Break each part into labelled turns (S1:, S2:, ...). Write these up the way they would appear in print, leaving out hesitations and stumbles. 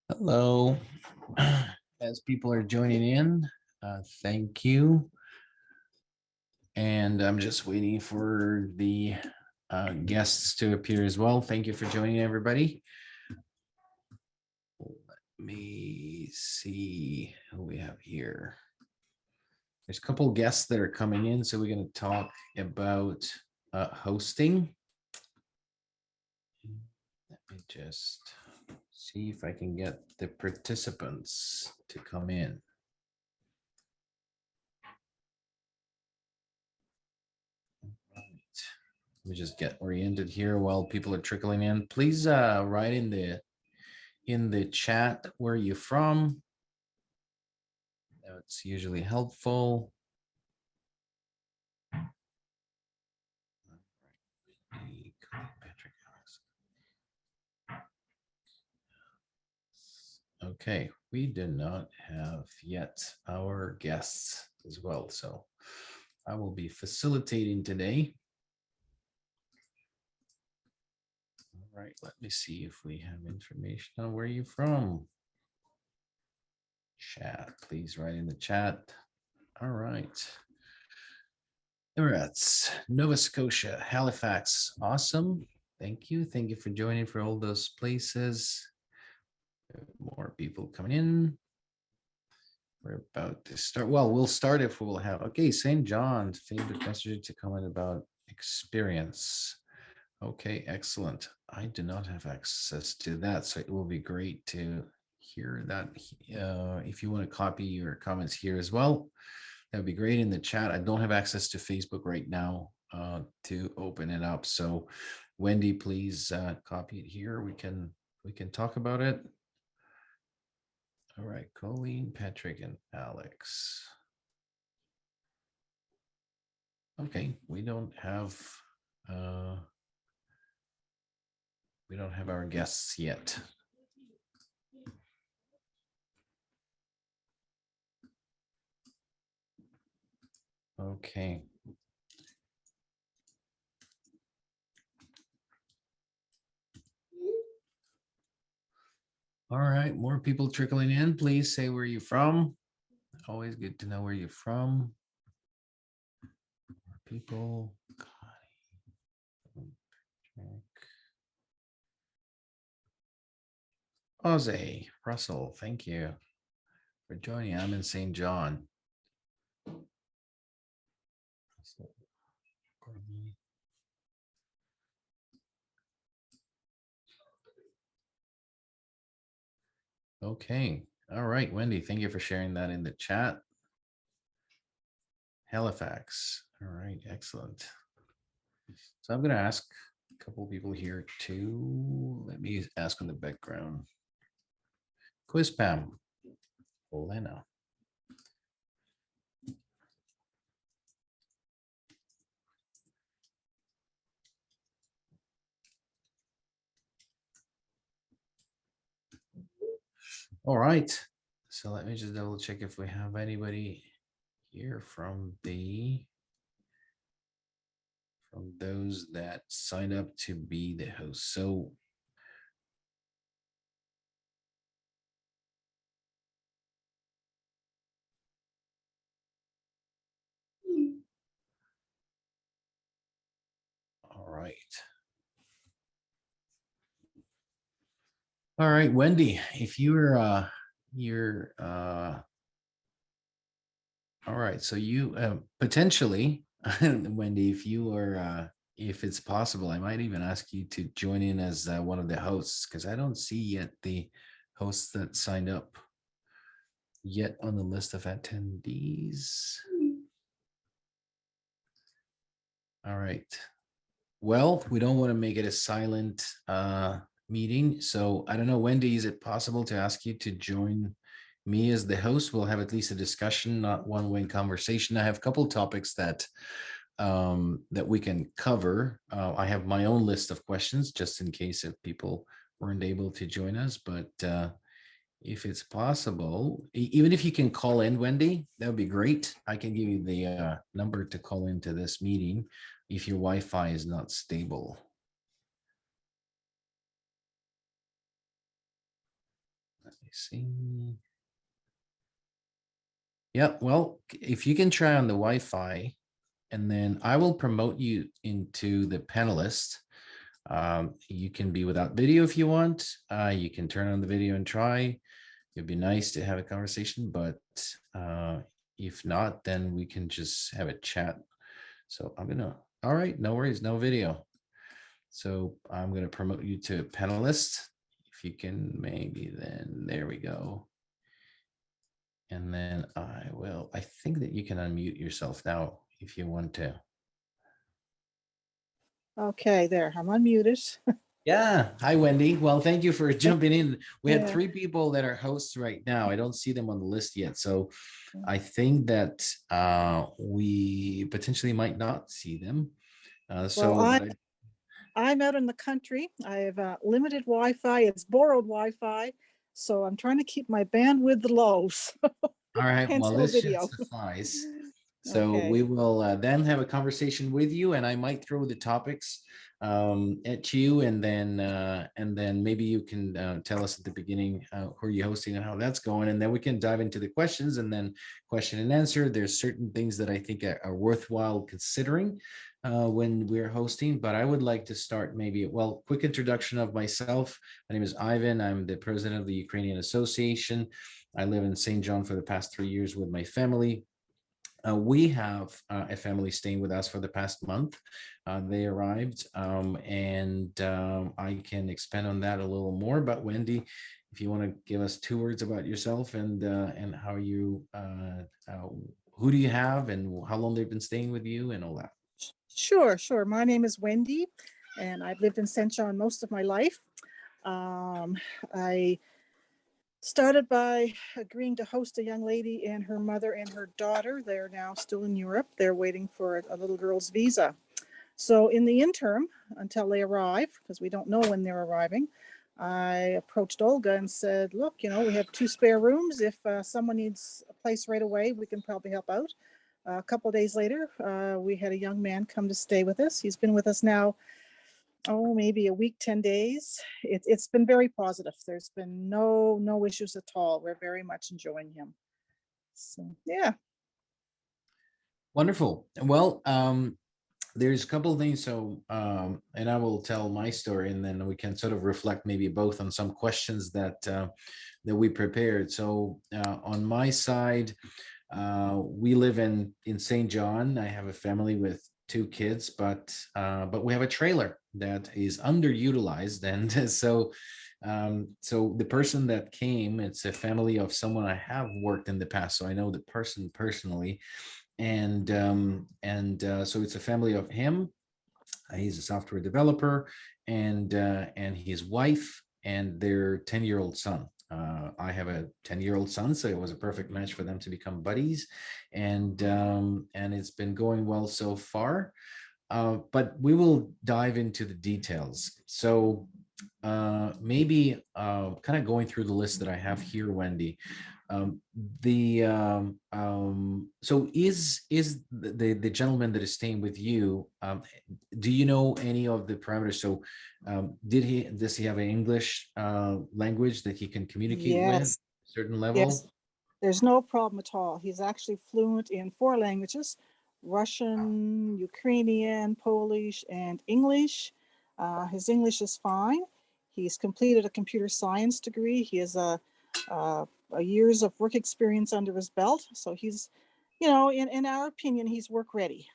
S1: Hello. As people are joining in, thank you. And I'm just waiting for the guests to appear as well. Thank you for joining, everybody. Let me see who we have here. There's a couple guests that are coming in, so we're going to talk about hosting. Let me just see if I can get the participants to come in. Right. Let me just get oriented here while people are trickling in. Please write in the chat where you're from. That's usually helpful. Okay, we do not have yet our guests as well, so I will be facilitating today. All right, let me see if we have information on where you're from. Chat, please write in the chat. All right. Emirates, Nova Scotia, Halifax, awesome. Thank you. Thank you for joining for all those places. More people coming in. We're about to start. Well, we'll start if we'll have. Okay, St. John, favorite message to comment about experience. Okay, excellent. I do not have access to that, so it will be great to hear that. If you want to copy your comments here as well, that would be great in the chat. I don't have access to Facebook right now to open it up. So Wendy, please copy it here. We can talk about it. All right, Colleen, Patrick, and Alex. Okay, we don't have our guests yet. Okay. All right, more people trickling in. Please say where you're from. Always good to know where you're from. More people. Ozzy, Russell, thank you for joining. I'm in St. John. Okay. All right, Wendy, thank you for sharing that in the chat. Halifax. All right, excellent. So I'm going to ask a couple of people here to, let me ask on the background. Quiz Pam. Olena. All right. So let me just double check if we have anybody here from those that signed up to be the host. So all right. All right, Wendy, if you're all right, so you potentially Wendy, if you are if it's possible, I might even ask you to join in as one of the hosts, because I don't see yet the hosts that signed up yet on the list of attendees. All right. Well, we don't want to make it a silent meeting. So I don't know, Wendy, is it possible to ask you to join me as the host? We'll have at least a discussion, not one-way conversation. I have a couple topics that we can cover. I have my own list of questions just in case if people weren't able to join us, but if it's possible, even if you can call in, Wendy, that would be great. I can give you the number to call into this meeting if your Wi-Fi is not stable. me see. Yeah, well, if you can try on the Wi-Fi, and then I will promote you into the panelist. You can be without video if you want. You can turn on the video and try. It'd be nice to have a conversation, but if not, then we can just have a chat. So I'm gonna, all right, no worries, no video. So I'm gonna promote you to panelist. If you can maybe then, there we go. And then I think that you can unmute yourself now if you want to.
S2: Okay, there, I'm unmuted.
S1: Yeah. Hi, Wendy. Well, thank you for jumping in. We had
S2: Yeah.
S1: 3 people that are hosts right now. I don't see them on the list yet. So I think that we potentially might not see them.
S2: Well, I'm out in the country. I have limited Wi-Fi. It's borrowed Wi-Fi. So I'm trying to keep my bandwidth low.
S1: All right.
S2: Hence
S1: Well,
S2: no
S1: this should
S2: video.
S1: suffice. So
S2: Okay.
S1: we will then have a conversation with you, and I might throw the topics at you, and then maybe you can tell us at the beginning who are you hosting and how that's going, and then we can dive into the questions, and then question and answer. There's certain things that I think are worthwhile considering when we're hosting, but I would like to start maybe, well, quick introduction of myself. My name is Ivan. I'm the president of the Ukrainian Association. I live in St. John for the past 3 years with my family. We have a family staying with us for the past month. They arrived, and I can expand on that a little more. But Wendy, if you want to give us 2 words about yourself and how you, who do you have and how long they've been staying with you and all that.
S2: Sure. My name is Wendy, and I've lived in St. John most of my life. I started by agreeing to host a young lady and her mother and her daughter. They're now still in Europe. They're waiting for a little girl's visa. So in the interim, until they arrive, because we don't know when they're arriving, I approached Olga and said, look, we have 2 spare rooms. If someone needs a place right away, we can probably help out. A couple of days later, we had a young man come to stay with us. He's been with us now, maybe a week, 10 days. It's been very positive. There's been no issues at all. We're very much enjoying him. So, yeah.
S1: Wonderful. Well, there's a couple of things. So, and I will tell my story, and then we can sort of reflect maybe both on some questions that we prepared. So, on my side, we live in St. John. I have a family with 2 kids, but we have a trailer that is underutilized, and so the person that came, it's a family of someone I have worked in the past, so I know the person personally, and so it's a family of him. He's a software developer, and his wife and their 10-year-old son. I have a 10-year-old son, so it was a perfect match for them to become buddies, and it's been going well so far. But we will dive into the details. So maybe kind of going through the list that I have here, Wendy. So is the gentleman that is staying with you, do you know any of the parameters? So does he have an English language that he can communicate with
S2: Yes.
S1: at a certain level?
S2: Yes. There's no problem at all. He's actually fluent in 4 languages: Russian, Ukrainian, Polish, and English. His English is fine. He's completed a computer science degree. He has a years of work experience under his belt. So he's, in our opinion, he's work ready.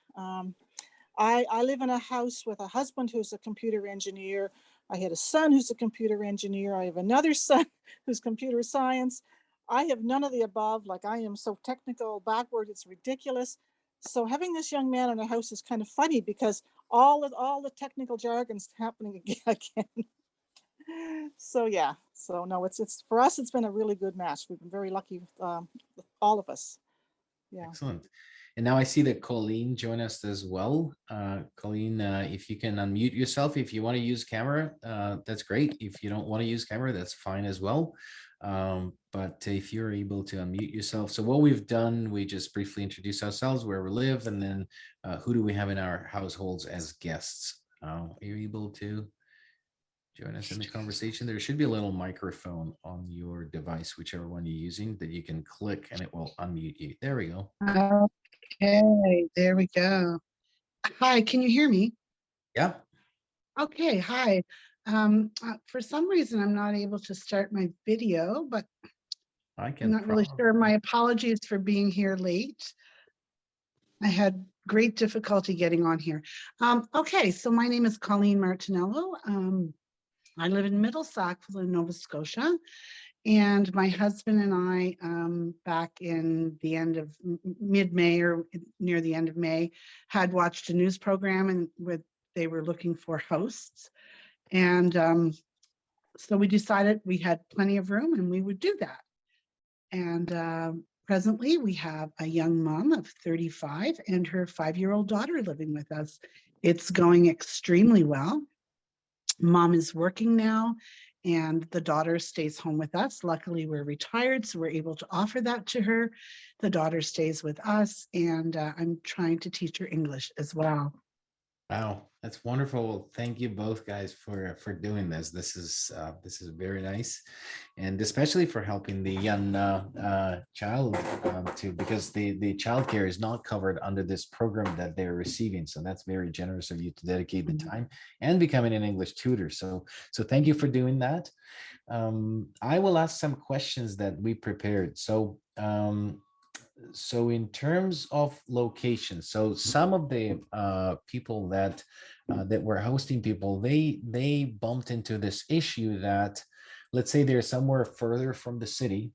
S2: I live in a house with a husband who's a computer engineer. I had a son who's a computer engineer. I have another son who's computer science. I have none of the above. Like, I am so technical, backward, it's ridiculous. So having this young man in the house is kind of funny, because all the technical jargon's happening again. So yeah, so no, it's for us, it's been a really good match. We've been very lucky with all of us. Yeah.
S1: Excellent. And now I see that Colleen joined us as well. Colleen, if you can unmute yourself, if you want to use camera, that's great. If you don't want to use camera, that's fine as well. But if you're able to unmute yourself. So what we've done, we just briefly introduce ourselves, where we live, and then who do we have in our households as guests. Are you able to Join us in the conversation. There should be a little microphone on your device, whichever one you're using, that you can click and it will unmute you. There we go.
S3: Okay, there we go. Hi, can you hear me?
S1: Yeah.
S3: Okay, hi. For some reason, I'm not able to start my video, but
S1: I can
S3: I'm not really sure. My apologies for being here late. I had great difficulty getting on here. Okay, so my name is Colleen Martinello. I live in Middle Sackville in Nova Scotia. And my husband and I, back in the end of mid-May or near the end of May, had watched a news program and they were looking for hosts. And so we decided we had plenty of room and we would do that. And presently we have a young mom of 35 and her 5-year-old daughter living with us. It's going extremely well. Mom is working now and the daughter stays home with us. Luckily, we're retired, so we're able to offer that to her. The daughter stays with us, and I'm trying to teach her English as well.
S1: Wow, that's wonderful. Thank you both guys for doing this. This is very nice, and especially for helping the young child too, because the childcare is not covered under this program that they're receiving. So that's very generous of you to dedicate the time and becoming an English tutor. So thank you for doing that. I will ask some questions that we prepared. So in terms of location, so some of the people that were hosting people, they bumped into this issue that, let's say they're somewhere further from the city,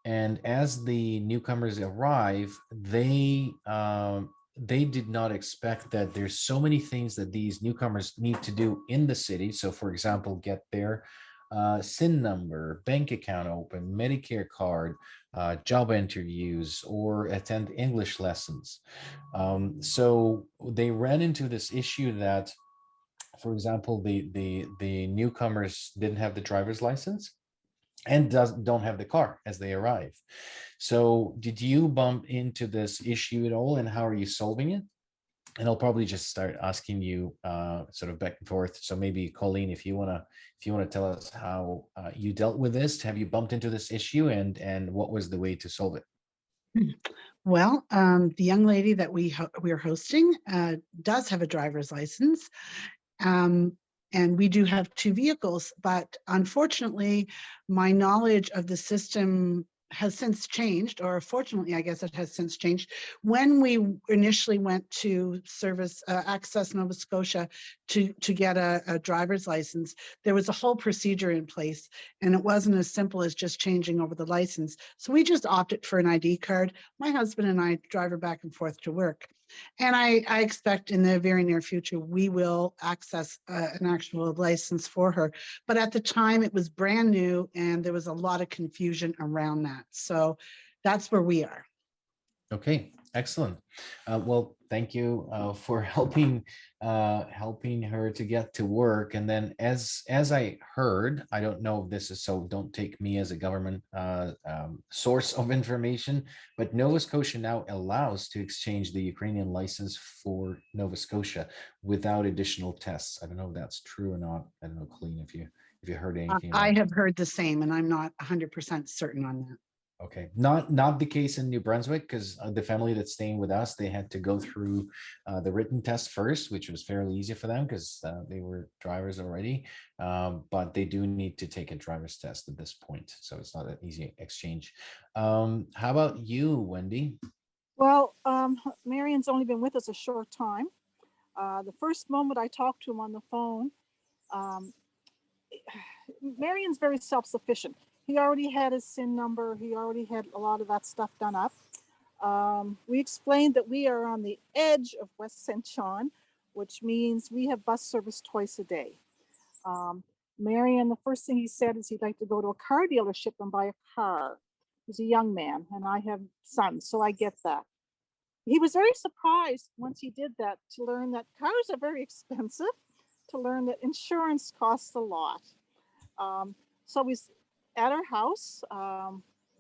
S1: and as the newcomers arrive, they did not expect that there's so many things that these newcomers need to do in the city. So for example, get their SIN number, bank account open, Medicare card, job interviews, or attend English lessons. So they ran into this issue that, for example, the newcomers didn't have the driver's license and don't have the car as they arrive. So did you bump into this issue at all, and how are you solving it? And I'll probably just start asking you sort of back and forth. So maybe Colleen, if you wanna tell us how you dealt with this, have you bumped into this issue, and what was the way to solve it?
S3: Well, the young lady that we're hosting does have a driver's license, and we do have 2 vehicles. But unfortunately, my knowledge of the system has since changed, or fortunately, I guess it has since changed. When we initially went to Access Nova Scotia to get a driver's license, there was a whole procedure in place, and it wasn't as simple as just changing over the license. So we just opted for an ID card. My husband and I drive her back and forth to work. And I expect in the very near future, we will access an actual license for her. But at the time, it was brand new and there was a lot of confusion around that. So that's where we are.
S1: Okay, excellent. Well, thank you for helping her to get to work. And then as I heard, I don't know if this is so, don't take me as a government source of information, but Nova Scotia now allows to exchange the Ukrainian license for Nova Scotia without additional tests. I don't know if that's true or not. I don't know, Colleen, if you heard anything.
S3: I have heard the same, and I'm not 100% certain on that.
S1: Okay, not the case in New Brunswick, because the family that's staying with us, they had to go through the written test first, which was fairly easy for them because they were drivers already. But they do need to take a driver's test at this point, so it's not an easy exchange. How about you, Wendy?
S2: Well, Marion's only been with us a short time. The first moment I talked to him on the phone, Marion's very self-sufficient. He already had his SIN number. He already had a lot of that stuff done up. We explained that we are on the edge of West St. John, which means we have bus service twice a day. Marion, the first thing he said is he'd like to go to a car dealership and buy a car. He's a young man, and I have sons, so I get that. He was very surprised once he did that to learn that cars are very expensive, to learn that insurance costs a lot. So he's at our house.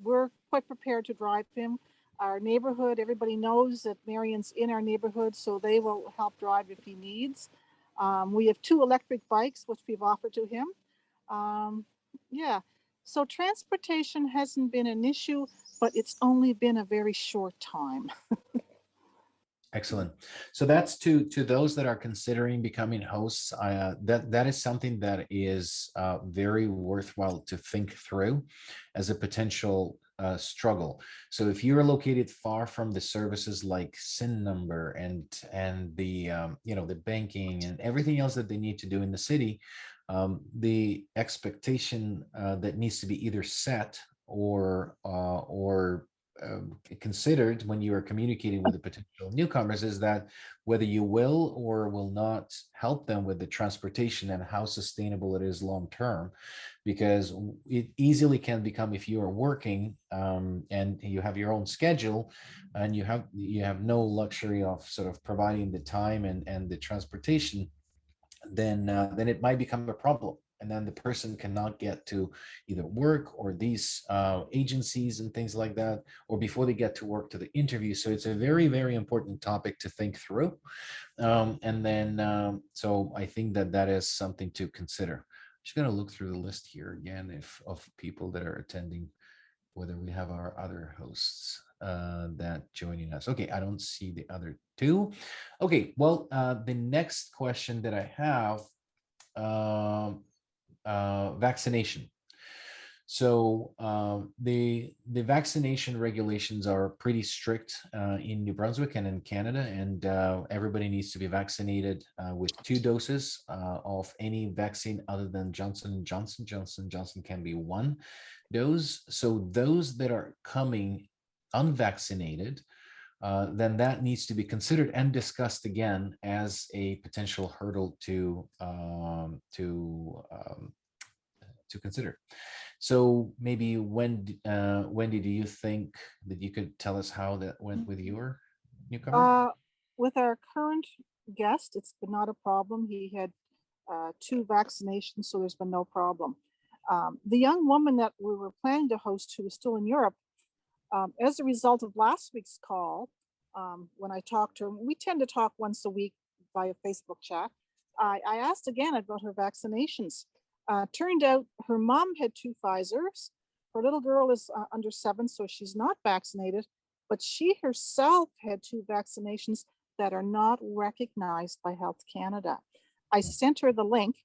S2: We're quite prepared to drive him. Our neighborhood, everybody knows that Marion's in our neighborhood, so they will help drive if he needs. We have 2 electric bikes, which we've offered to him. Yeah, so transportation hasn't been an issue, but it's only been a very short time.
S1: Excellent. So that's to those that are considering becoming hosts. That is something that is very worthwhile to think through as a potential struggle. So if you're located far from the services like SIN number and the the banking and everything else that they need to do in the city, the expectation that needs to be either set or considered when you are communicating with the potential newcomers is that whether you will or will not help them with the transportation and how sustainable it is long term, because it easily can become, if you are working and you have your own schedule and you have no luxury of sort of providing the time and the transportation, then it might become a problem. And then the person cannot get to either work or these agencies and things like that, or before they get to work to the interview. So it's a very, very important topic to think through. So I think that is something to consider. Just going to look through the list here again of people that are attending, whether we have our other hosts that joining us. Okay, I don't see the other 2. Okay, well, the next question that I have, vaccination. So the vaccination regulations are pretty strict in New Brunswick and in Canada, and everybody needs to be vaccinated with 2 doses of any vaccine other than Johnson & Johnson. Johnson & Johnson can be 1 dose. So those that are coming unvaccinated, then that needs to be considered and discussed again as a potential hurdle to consider. So maybe Wendy, do you think that you could tell us how that went with your newcomer?
S2: With our current guest, it's been not a problem. He had 2 vaccinations, so there's been no problem. The young woman that we were planning to host, who was still in Europe, as a result of last week's call, when I talked to her, we tend to talk once a week via Facebook chat. I asked again about her vaccinations. Turned out her mom had 2 Pfizers. Her little girl is under 7, so she's not vaccinated, but she herself had 2 vaccinations that are not recognized by Health Canada. I sent her the link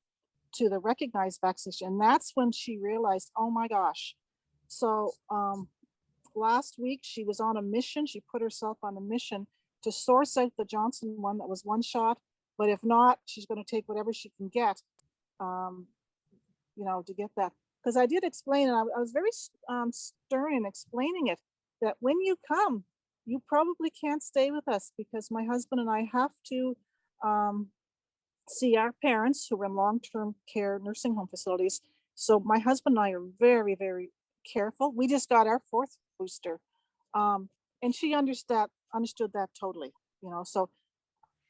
S2: to the recognized vaccination, and that's when she realized, oh my gosh. So last week she was on a mission. She put herself on a mission to source out the Johnson one that was 1 shot, but if not, she's going to take whatever she can get. To get that, because I did explain, and I was very stern in explaining it, that when you come, you probably can't stay with us because my husband and I have to see our parents who are in long-term care nursing home facilities. So my husband and I are very, very careful. We just got our 4th booster, and she understood that totally. So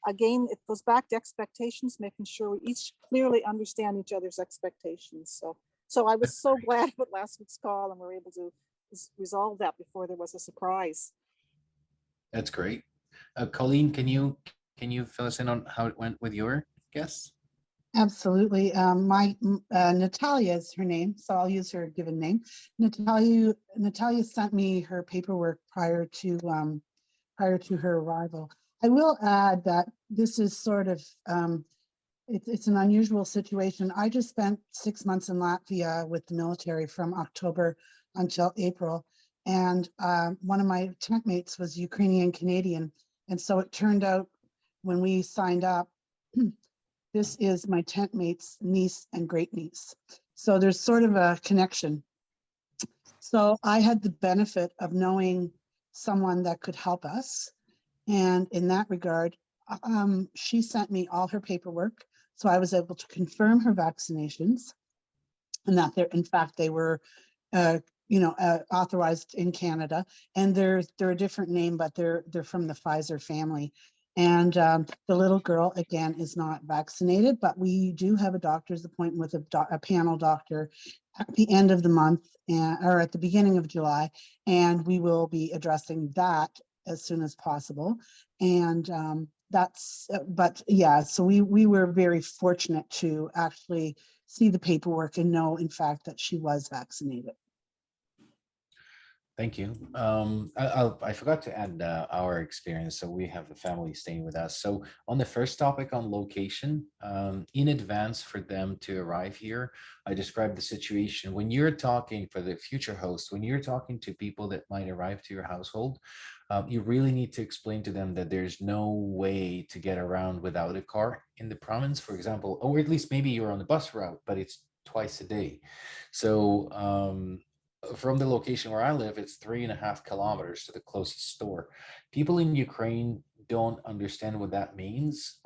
S2: again, it goes back to expectations, making sure we each clearly understand each other's expectations. So I was so glad about last week's call, and we were able to resolve that before there was a surprise.
S1: That's great. Colleen, can you fill us in on how it went with your guests?
S3: Absolutely. Natalia is her name, so I'll use her given name. Natalia sent me her paperwork prior to her arrival. I will add that this is sort of, it's an unusual situation. I just spent 6 months in Latvia with the military from October until April. And one of my tent mates was Ukrainian Canadian. And so it turned out when we signed up, this is my tent mate's niece and great niece. So there's sort of a connection. So I had the benefit of knowing someone that could help us. And in that regard, she sent me all her paperwork. So I was able to confirm her vaccinations and that in fact, they were, authorized in Canada. And they're a different name, but they're from the Pfizer family. And the little girl, again, is not vaccinated, but we do have a doctor's appointment with a panel doctor at the end of the month or at the beginning of July. And we will be addressing that as soon as possible. And that's, but yeah, so we were very fortunate to actually see the paperwork and know, in fact, that she was vaccinated.
S1: Thank you. I forgot to add our experience. So we have a family staying with us. So on the first topic on location, in advance for them to arrive here, I described the situation. When you're talking for the future host, when you're talking to people that might arrive to your household, you really need to explain to them that there's no way to get around without a car in the province, for example, or at least maybe you're on the bus route, but it's twice a day. So from the location where I live, it's 3.5 kilometers to the closest store. People in Ukraine don't understand what that means,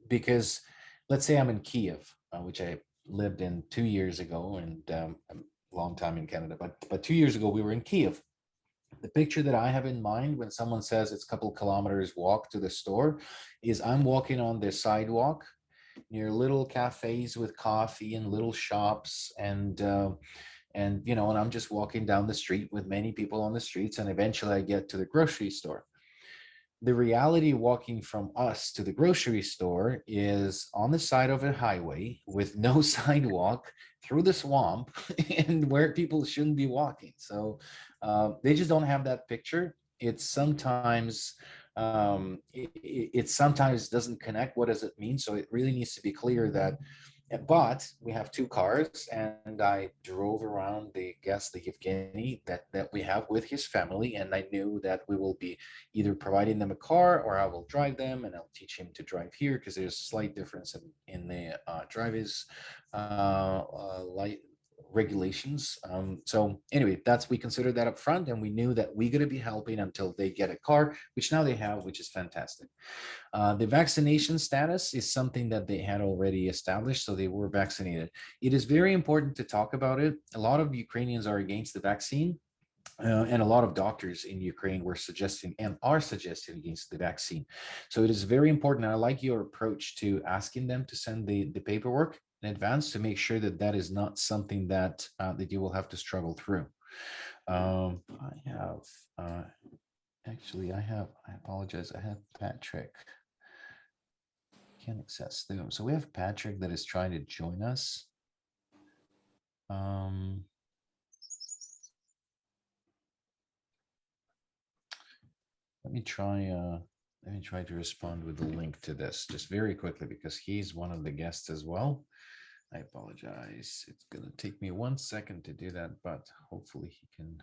S1: because let's say I'm in Kiev, which I lived in 2 years ago, and a long time in Canada, but 2 years ago we were in Kiev. The picture that I have in mind when someone says it's a couple kilometers walk to the store is I'm walking on the sidewalk near little cafes with coffee and little shops, and you know, and I'm just walking down the street with many people on the streets, and eventually I get to the grocery store. The reality walking from us to the grocery store is on the side of a highway with no sidewalk through the swamp and where people shouldn't be walking. So they just don't have that picture. It's sometimes it sometimes doesn't connect. What does it mean? So it really needs to be clear that. But we have 2 cars, and I drove around the guest, the Yevgeny, that we have with his family, and I knew that we will be either providing them a car or I will drive them, and I'll teach him to drive here because there's a slight difference in the drivers light regulations. So anyway, we considered that up front, and we knew that we're going to be helping until they get a car, which now they have, which is fantastic. The vaccination status is something that they had already established, so they were vaccinated. It is very important to talk about it. A lot of Ukrainians are against the vaccine, and a lot of doctors in Ukraine were suggesting and are suggesting against the vaccine. So it is very important. I like your approach to asking them to send the paperwork in advance to make sure that that is not something that that you will have to struggle through. I apologize. I have Patrick. Can't access Zoom. So we have Patrick that is trying to join us. Let me try to respond with the link to this just very quickly because he's one of the guests as well. I apologize. It's going to take me 1 second to do that, but hopefully he can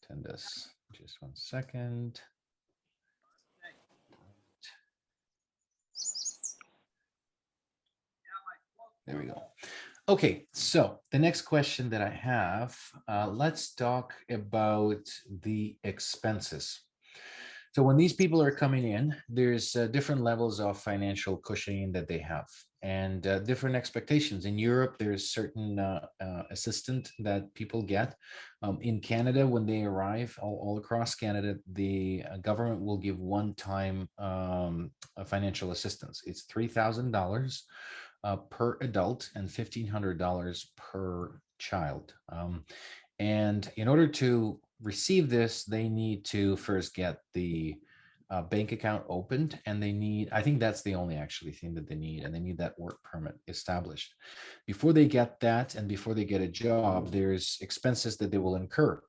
S1: attend us. Just 1 second. There we go. Okay, so the next question that I have, let's talk about the expenses. So when these people are coming in, there's different levels of financial cushioning that they have and different expectations. In Europe, there's certain assistance that people get. In Canada, when they arrive all across Canada, the government will give one-time financial assistance. It's $3,000 per adult and $1,500 per child. And in order to receive this, they need to first get the bank account opened, and they need, I think that's the only actually thing that they need, and they need that work permit established. Before they get that and before they get a job, there's expenses that they will incur,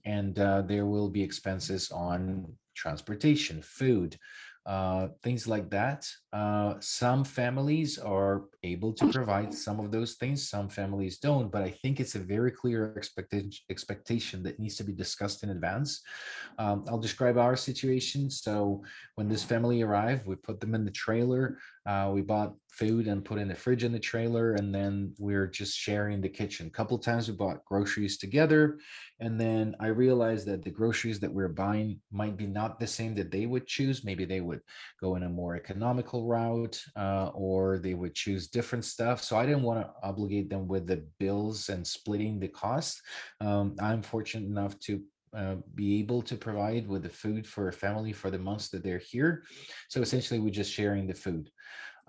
S1: and there will be expenses on transportation, food, things like that. Some families are able to provide some of those things, some families don't, but I think it's a very clear expectation that needs to be discussed in advance. I'll describe our situation. So when this family arrived, we put them in the trailer, we bought food and put in the fridge in the trailer, and then we're just sharing the kitchen. A couple of times we bought groceries together, and then I realized that the groceries that we're buying might be not the same that they would choose. Maybe they would go in a more economical route, or they would choose different stuff. So I didn't want to obligate them with the bills and splitting the cost. I'm fortunate enough to be able to provide with the food for a family for the months that they're here. So essentially we're just sharing the food.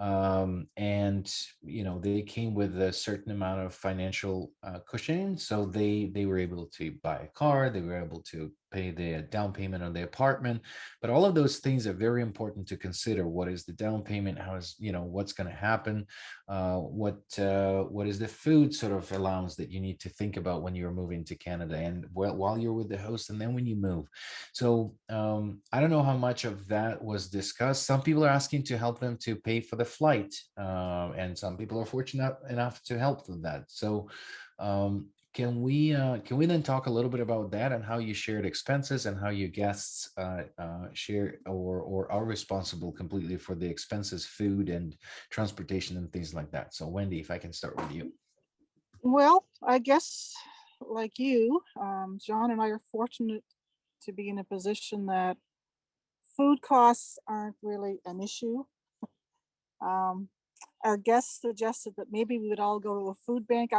S1: And they came with a certain amount of financial cushion, so they were able to buy a car, they were able to pay the down payment on the apartment. But all of those things are very important to consider. What is the down payment? How is, what's going to happen? What is the food sort of allowance that you need to think about when you're moving to Canada, and while you're with the host, and then when you move. So I don't know how much of that was discussed. Some people are asking to help them to pay for the flight, and some people are fortunate enough to help with that. So can we then talk a little bit about that, and how you shared expenses, and how your guests share or are responsible completely for the expenses, food and transportation and things like that? So Wendy, if I can start with you.
S2: Well, I guess like you, John and I are fortunate to be in a position that food costs aren't really an issue. Our guests suggested that maybe we would all go to a food bank.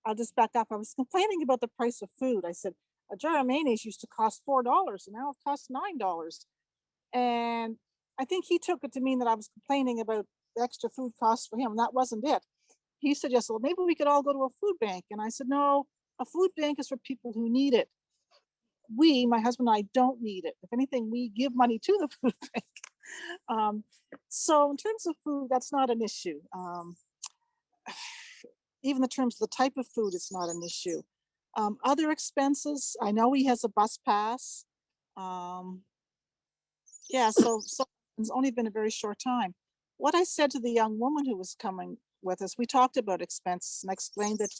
S2: I'll just back up. I was complaining about the price of food. I said, a jar of mayonnaise used to cost $4 and now it costs $9. And I think he took it to mean that I was complaining about the extra food costs for him. That wasn't it. He suggested, well, maybe we could all go to a food bank. And I said, no, a food bank is for people who need it. We, my husband and I, don't need it. If anything, we give money to the food bank. So in terms of food, that's not an issue. Even in terms of the type of food, it's not an issue. Other expenses, I know he has a bus pass. Yeah, so it's only been a very short time. What I said to the young woman who was coming with us, we talked about expenses, and I explained that,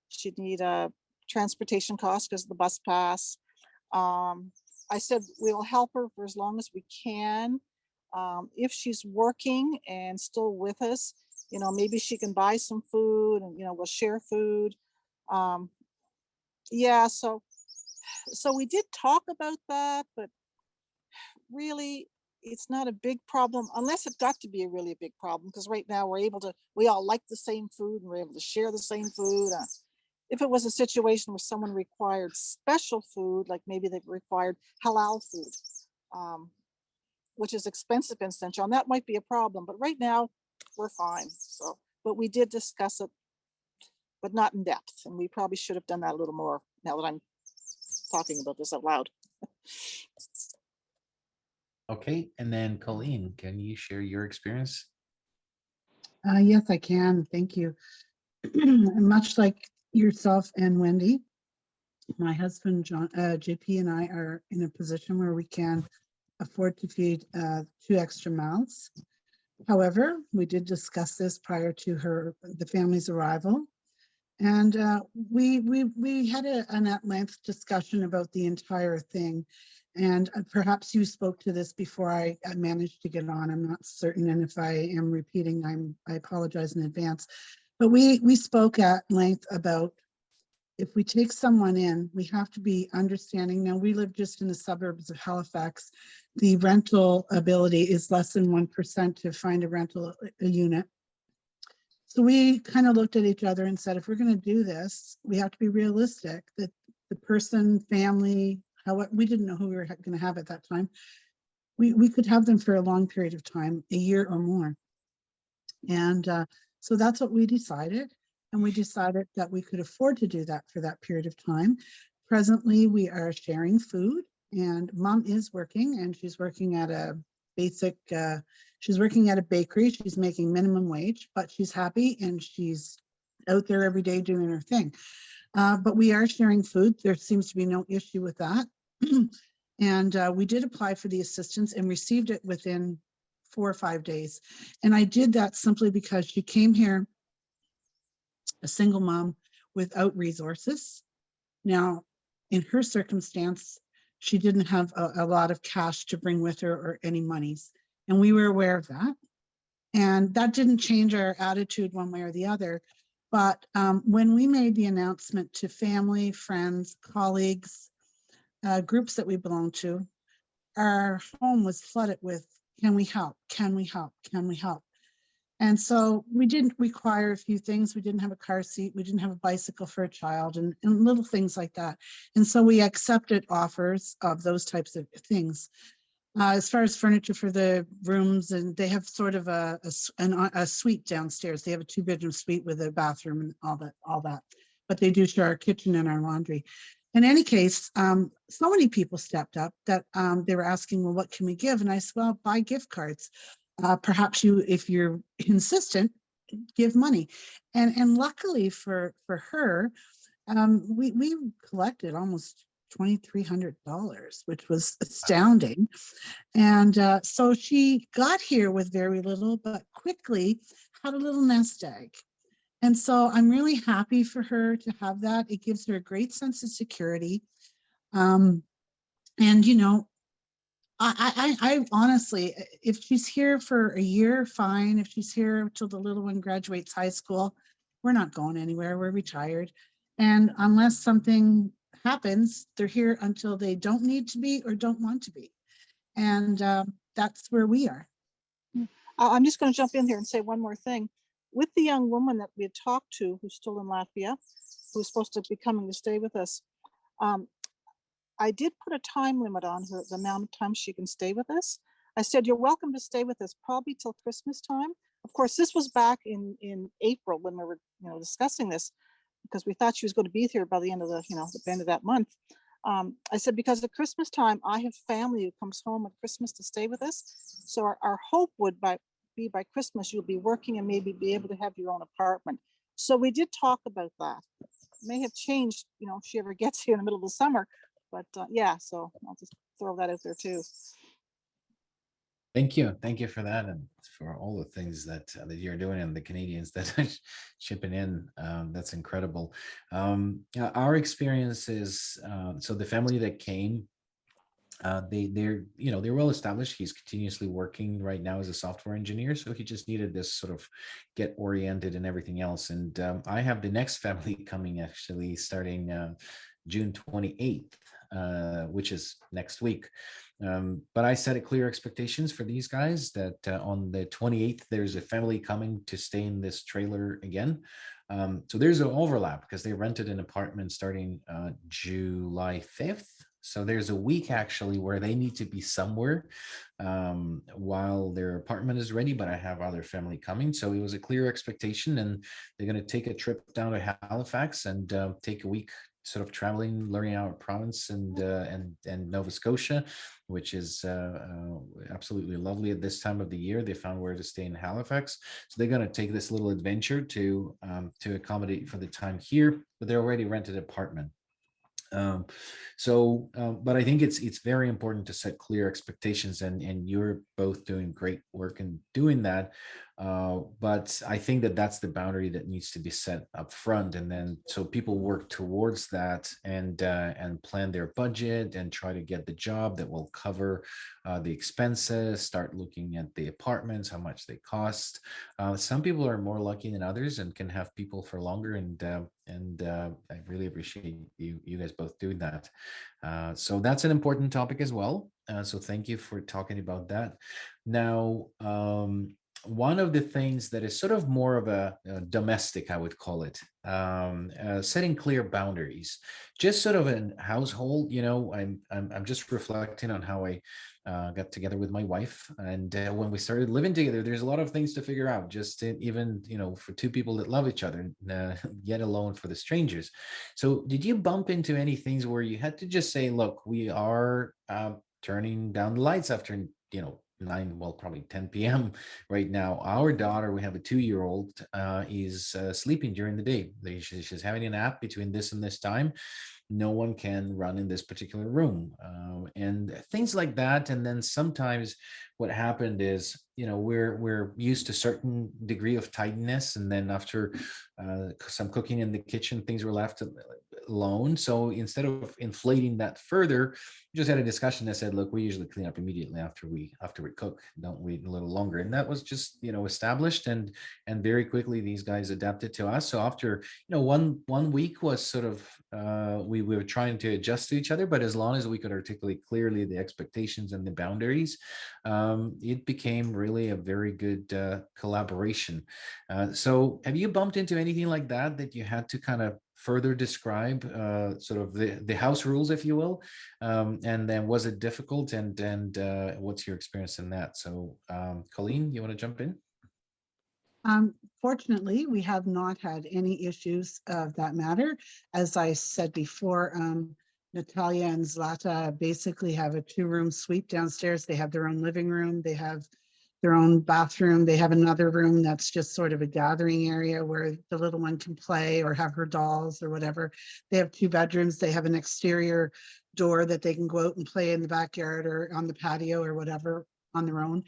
S2: she'd need a transportation cost because of the bus pass. I said we'll help her for as long as we can. If she's working and still with us, maybe she can buy some food, and we'll share food. Yeah, so we did talk about that, but really it's not a big problem unless it got to be a really big problem, because right now we all like the same food and we're able to share the same food. If it was a situation where someone required special food, like maybe they required halal food, which is expensive in St. John, that might be a problem. But right now, we're fine. So, but we did discuss it, but not in depth. And we probably should have done that a little more now that I'm talking about this out loud.
S1: Okay, and then Colleen, can you share your experience?
S3: Yes, I can. Thank you. Much like yourself and Wendy, my husband, John, JP, and I are in a position where we can afford to feed 2 extra mouths. However, we did discuss this prior to the family's arrival, and we had an at-length discussion about the entire thing. And perhaps you spoke to this before I managed to get on. I'm not certain, and if I am repeating, I apologize in advance. But we spoke at length about, if we take someone in, we have to be understanding. Now, we live just in the suburbs of Halifax. The rental ability is less than 1% to find a unit. So we kind of looked at each other and said, if we're going to do this, we have to be realistic that the person, family, we didn't know who we were going to have at that time. We could have them for a long period of time, a year or more. And so that's what we decided. And we decided that we could afford to do that for that period of time. Presently, we are sharing food, and Mom is working, and she's working at a she's working at a bakery. She's making minimum wage, but she's happy and she's out there every day doing her thing. But we are sharing food. There seems to be no issue with that. And we did apply for the assistance and received it within 4 or 5 days. And I did that simply because she came here a single mom without resources. Now, in her circumstance, she didn't have a lot of cash to bring with her or any monies. And we were aware of that. And that didn't change our attitude one way or the other. But when we made the announcement to family, friends, colleagues, groups that we belong to, our home was flooded with, can we help? Can we help? Can we help? And so we didn't require a few things. We didn't have a car seat. We didn't have a bicycle for a child, and little things like that. And so we accepted offers of those types of things. as far as furniture for the rooms, and they have sort of a suite downstairs. They have a 2-bedroom suite with a bathroom and all that. But they do share our kitchen and our laundry. In any case, so many people stepped up that they were asking, well, what can we give? And I said, well, buy gift cards. Perhaps you, if you're insistent, give money. And luckily for her, we collected almost $2,300, which was astounding. And so she got here with very little, but quickly had a little nest egg. And so I'm really happy for her to have that. It gives her a great sense of security. And, you know, I honestly, if she's here for a year, fine. If she's here till the little one graduates high school, we're not going anywhere. We're retired. And unless something happens, they're here until they don't need to be or don't want to be. And that's where we are.
S2: I'm just going to jump in here and say one more thing. With the young woman that we had talked to, who's still in Latvia, who's supposed to be coming to stay with us, I did put a time limit on her, the amount of time she can stay with us. I said, you're welcome to stay with us probably till Christmas time. Of course, this was back in April when we were, discussing this, because we thought she was going to be here by the end of the end of that month. I said, because at Christmas time, I have family who comes home at Christmas to stay with us. So our hope would be by Christmas, you'll be working and maybe be able to have your own apartment. So we did talk about that. It may have changed, if she ever gets here in the middle of the summer, but yeah, so I'll just throw that out there too.
S1: Thank you for that, and for all the things that you're doing, and the Canadians that are chipping in. That's incredible. Our experience is, so the family that came, they're well established. He's continuously working right now as a software engineer, so he just needed this sort of get oriented and everything else. And I have the next family coming actually starting June 28th, which is next week. But I set a clear expectations for these guys that on the 28th, there's a family coming to stay in this trailer again. So there's an overlap because they rented an apartment starting July 5th. So there's a week actually where they need to be somewhere while their apartment is ready, but I have other family coming. So it was a clear expectation, and they're going to take a trip down to Halifax and take a week sort of traveling, learning our province and Nova Scotia, which is absolutely lovely at this time of the year. They found where to stay in Halifax. So they're going to take this little adventure to accommodate for the time here, but they're already rented an apartment. But I think it's very important to set clear expectations, and you're both doing great work in doing that. But I think that's the boundary that needs to be set up front, and then so people work towards that and plan their budget and try to get the job that will cover the expenses. Start looking at the apartments, how much they cost. Some people are more lucky than others and can have people for longer, and I really appreciate you guys both doing that. So that's an important topic as well. So thank you for talking about that. Now, one of the things that is sort of more of a domestic, I would call it, setting clear boundaries, just sort of a household. I'm just reflecting on how I got together with my wife, and when we started living together, there's a lot of things to figure out, just even for two people that love each other, yet alone for the strangers. So did you bump into any things where you had to just say, look, we are turning down the lights after 9, well, probably 10 p.m. right now. Our daughter, we have a 2-year-old, is sleeping during the day. She's having a nap between this and this time. No one can run in this particular room, and things like that. And then sometimes what happened is, we're used to a certain degree of tidiness, and then after some cooking in the kitchen, things were left alone. So instead of inflating that further, we just had a discussion that said, look, we usually clean up immediately after we cook, don't wait a little longer. And that was just established, and very quickly these guys adapted to us. So after one week was sort of we were trying to adjust to each other, but as long as we could articulate clearly the expectations and the boundaries, it became really a very good collaboration. So have you bumped into anything like that you had to kind of further describe sort of the house rules, if you will? And then was it difficult, and what's your experience in that? So Colleen, you want to jump in?
S3: Fortunately, we have not had any issues of that matter. As I said before, Natalia and Zlata basically have a 2-room suite downstairs. They have their own living room. They have their own bathroom. They have another room that's just sort of a gathering area where the little one can play or have her dolls or whatever. They have 2 bedrooms. They have an exterior door that they can go out and play in the backyard or on the patio or whatever on their own.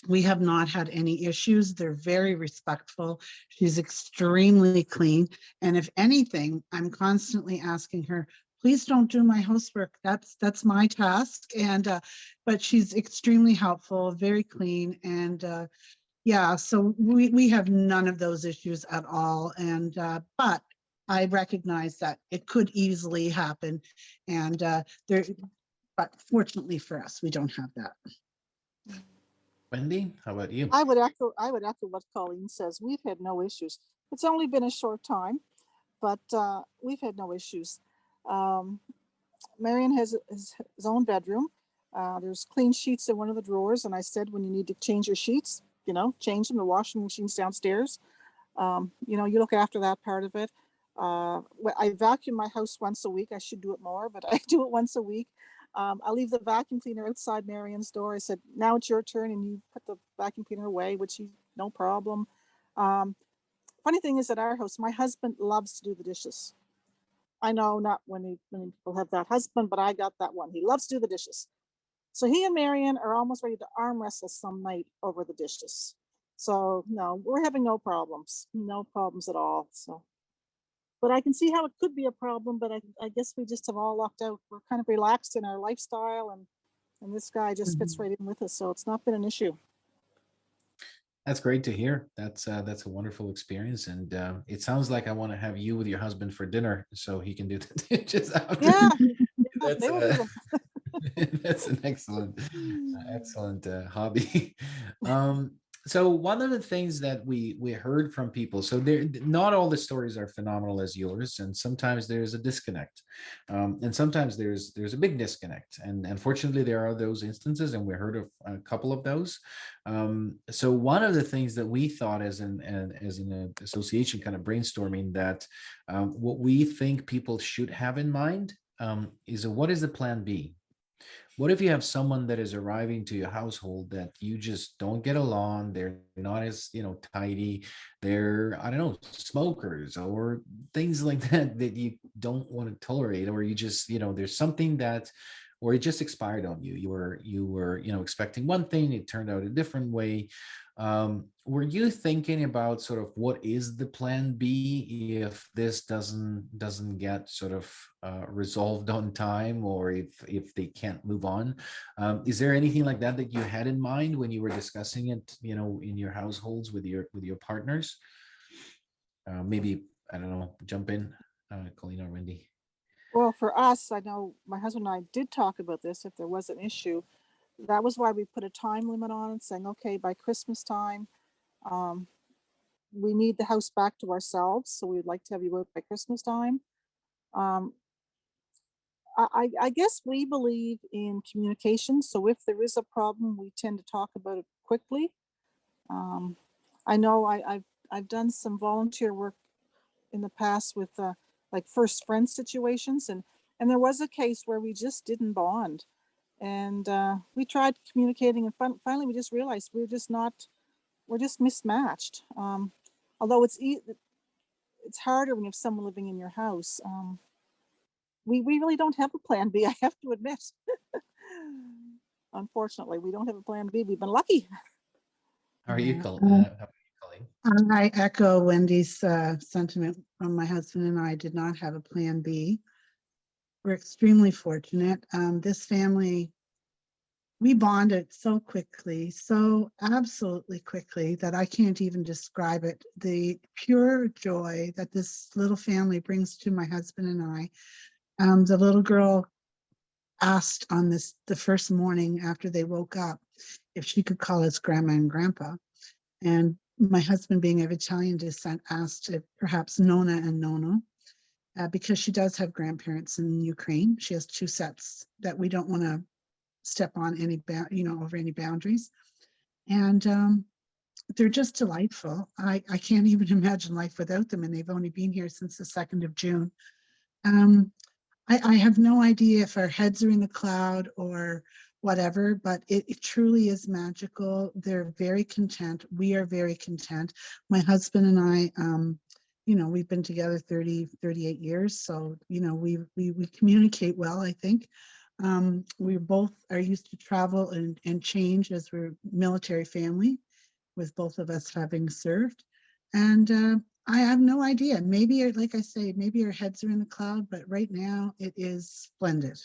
S3: We have not had any issues. They're very respectful. She's extremely clean. And if anything, I'm constantly asking her, please don't do my housework. That's my task. And but she's extremely helpful, very clean. And yeah, so we have none of those issues at all. And but I recognize that it could easily happen. And but fortunately for us, we don't have that.
S1: Wendy, how about you?
S2: I would echo what Colleen says. We've had no issues. It's only been a short time, but we've had no issues. Marion has his own bedroom. There's clean sheets in one of the drawers, and I said, when you need to change your sheets, you know, change them. The washing machine's downstairs. You know, you look after that part of it. I vacuum my house once a week. I should do it more, but I do it once a week. I leave the vacuum cleaner outside Marion's door. I said, now it's your turn, and you put the vacuum cleaner away, which is no problem. Funny thing is, at our house, my husband loves to do the dishes. I know not many people have that husband, but I got that one. He loves to do the dishes. So he and Marion are almost ready to arm wrestle some night over the dishes. So no, we're having no problems at all. So, but I can see how it could be a problem, but I guess we just have all lucked out. We're kind of relaxed in our lifestyle, and this guy just fits right in with us. So it's not been an issue.
S1: That's great to hear. That's a wonderful experience, and it sounds like I want to have you with your husband for dinner so he can do the dishes after.
S2: Yeah,
S1: that's an excellent hobby. So one of the things that we heard from people, so not all the stories are phenomenal as yours, and sometimes there's a disconnect, and sometimes there's a big disconnect, and unfortunately there are those instances, and we heard of a couple of those. So one of the things that we thought as an association, kind of brainstorming, that what we think people should have in mind is what is the plan B? What if you have someone that is arriving to your household that you just don't get along? They're not as, tidy. They're, I don't know, smokers or things like that you don't want to tolerate, or you just, there's something that, or it just expired on you. You were, expecting one thing, it turned out a different way. Were you thinking about sort of what is the plan B if this doesn't get sort of resolved on time, or if they can't move on? Is there anything like that you had in mind when you were discussing it, in your households with your partners? Maybe, I don't know, jump in, Colleen or Wendy.
S2: Well, for us, I know my husband and I did talk about this if there was an issue. That was why we put a time limit on it, saying, okay, by Christmas time, we need the house back to ourselves. So we'd like to have you out by Christmas time. I guess we believe in communication. So if there is a problem, we tend to talk about it quickly. I know I've done some volunteer work in the past with like first friend situations, and there was a case where we just didn't bond. And we tried communicating, and finally we just realized we're just mismatched. Although it's harder when you have someone living in your house. We really don't have a plan B, I have to admit. Unfortunately, we don't have a plan B. We've been lucky.
S1: How are you, Colleen?
S3: I echo Wendy's sentiment. My husband and I did not have a plan B. We're extremely fortunate. This family, we bonded so quickly, so absolutely quickly, that I can't even describe it. The pure joy that this little family brings to my husband and I. The little girl asked on the first morning after they woke up if she could call us grandma and grandpa. And my husband being of Italian descent asked if perhaps Nona and Nono, because she does have grandparents in Ukraine. She has 2 sets that we don't want to step on any, over any boundaries. And they're just delightful. I can't even imagine life without them, and they've only been here since the 2nd of June. I have no idea if our heads are in the cloud or whatever, but it truly is magical. They're very content. We are very content. My husband and I, we've been together 38 years. So, we communicate well, I think. We both are used to travel and change, as we're military family, with both of us having served. And I have no idea. Maybe, like I say, maybe our heads are in the cloud, but right now it is splendid.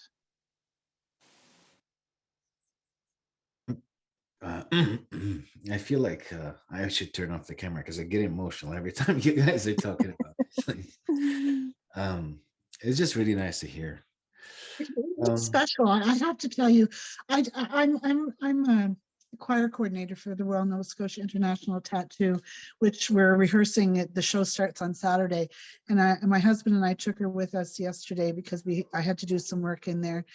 S1: I feel like I should turn off the camera because I get emotional every time you guys are talking about this. It's just really nice to hear.
S3: It's special. I have to tell you, I'm a choir coordinator for the Royal Nova Scotia International Tattoo, which we're rehearsing. The show starts on Saturday, and my husband and I took her with us yesterday because I had to do some work in there.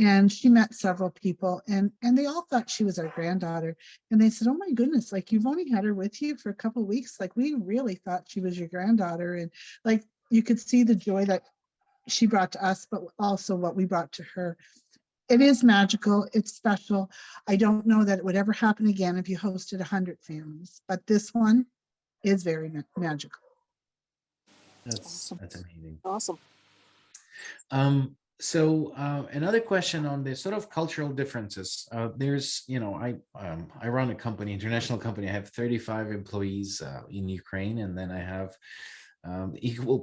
S3: And she met several people, and they all thought she was our granddaughter. And they said, "Oh my goodness, like, you've only had her with you for a couple of weeks. Like, we really thought she was your granddaughter." And like, you could see the joy that she brought to us, but also what we brought to her. It is magical. It's special. I don't know that it would ever happen again if you hosted 100 families, but this one is very magical.
S1: That's amazing.
S2: Awesome.
S1: So another question on the sort of cultural differences. There's, I run a company, international company. I have 35 employees in Ukraine, and then I have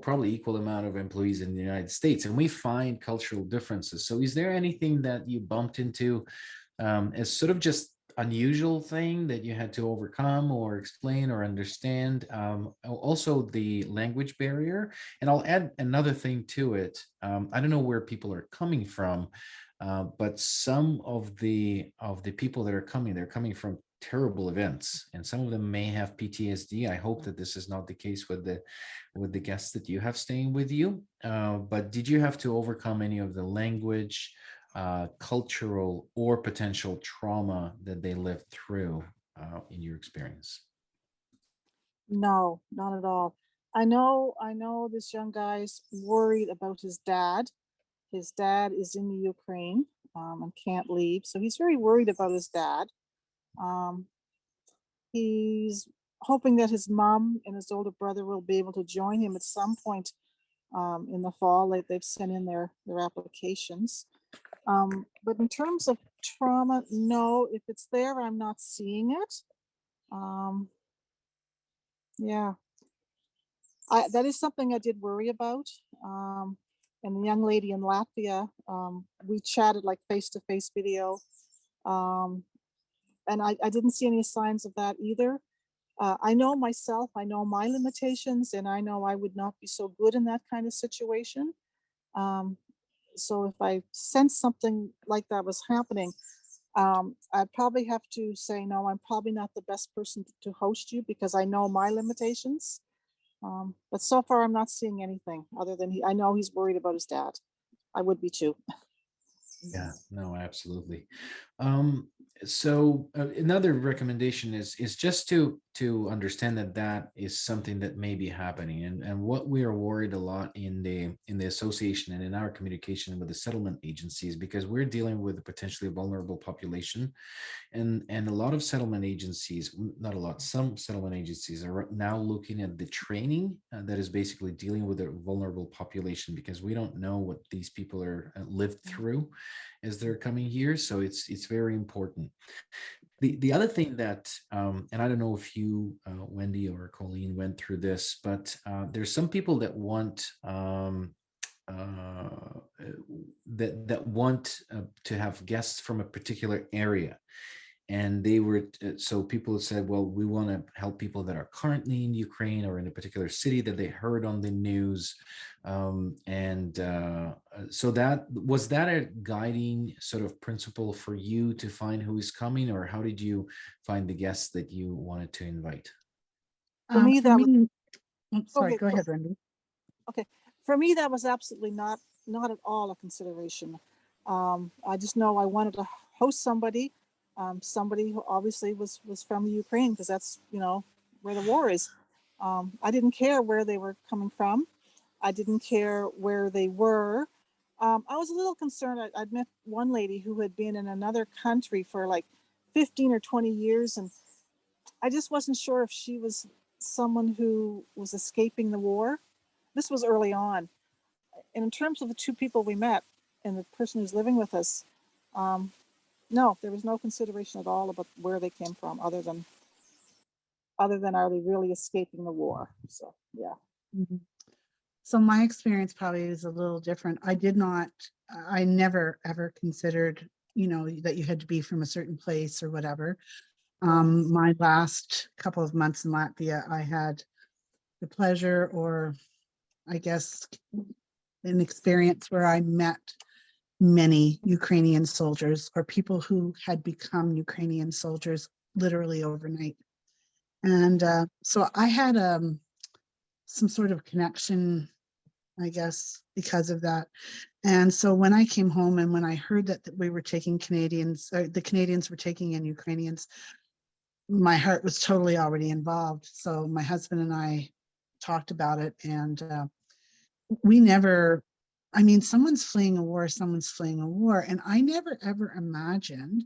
S1: probably equal amount of employees in the United States, and we find cultural differences. So is there anything that you bumped into as sort of just unusual thing that you had to overcome or explain or understand? Also the language barrier, and I'll add another thing to it. I don't know where people are coming from, but some of the people that are coming, they're coming from terrible events, and some of them may have PTSD. I hope that this is not the case with the guests that you have staying with you. But did you have to overcome any of the language, cultural, or potential trauma that they lived through in your experience?
S2: No, not at all. I know this young guy's worried about his dad. His dad is in the Ukraine and can't leave, so he's very worried about his dad. He's hoping that his mom and his older brother will be able to join him at some point in the fall. They've sent in their applications. But in terms of trauma, no, if it's there, I'm not seeing it. Yeah, that is something I did worry about. And the young lady in Latvia, we chatted like face-to-face video. And I didn't see any signs of that either. I know myself, I know my limitations, and I know I would not be so good in that kind of situation. So if I sense something like that was happening, I'd probably have to say, no, I'm probably not the best person to host you because I know my limitations. But so far, I'm not seeing anything other than I know he's worried about his dad. I would be too.
S1: Yeah, no, absolutely. So another recommendation is just to understand that is something that may be happening, and what we are worried a lot in the association and in our communication with the settlement agencies, because we're dealing with a potentially vulnerable population, and a lot of settlement agencies, not a lot, some settlement agencies are now looking at the training that is basically dealing with a vulnerable population, because we don't know what these people are lived through as they're coming here. So it's very important. The other thing that, and I don't know if you, Wendy or Colleen, went through this, but there's some people that want that want to have guests from a particular area. And they were, so people said, well, we want to help people that are currently in Ukraine or in a particular city that they heard on the news. So was that a guiding sort of principle for you to find who is coming, or how did you find the guests that you wanted to invite?
S2: For me, that was,
S3: Sorry,
S2: okay,
S3: go ahead, Wendy.
S2: for me, that was absolutely not at all a consideration. I just know I wanted to host somebody, somebody who obviously was from the Ukraine, because that's, you know, where the war is. I didn't care where they were coming from. I didn't care where they were. I was a little concerned. I'd met one lady who had been in another country for like 15 or 20 years, and I just wasn't sure if she was someone who was escaping the war. This was early on. And in terms of the two people we met and the person who's living with us, no, there was no consideration at all about where they came from, other than are they really escaping the war? So yeah.
S3: Mhm. So my experience probably is a little different. I never ever considered, you know, that you had to be from a certain place or whatever. My last couple of months in Latvia, I had the pleasure, or I guess an experience, where I met many Ukrainian soldiers, or people who had become Ukrainian soldiers literally overnight. And so I had some sort of connection, I guess, because of that. And so when I came home and when I heard that we were taking Canadians, or the Canadians were taking in Ukrainians, my heart was totally already involved. So my husband and I talked about it, and we never, I mean, someone's fleeing a war, and I never ever imagined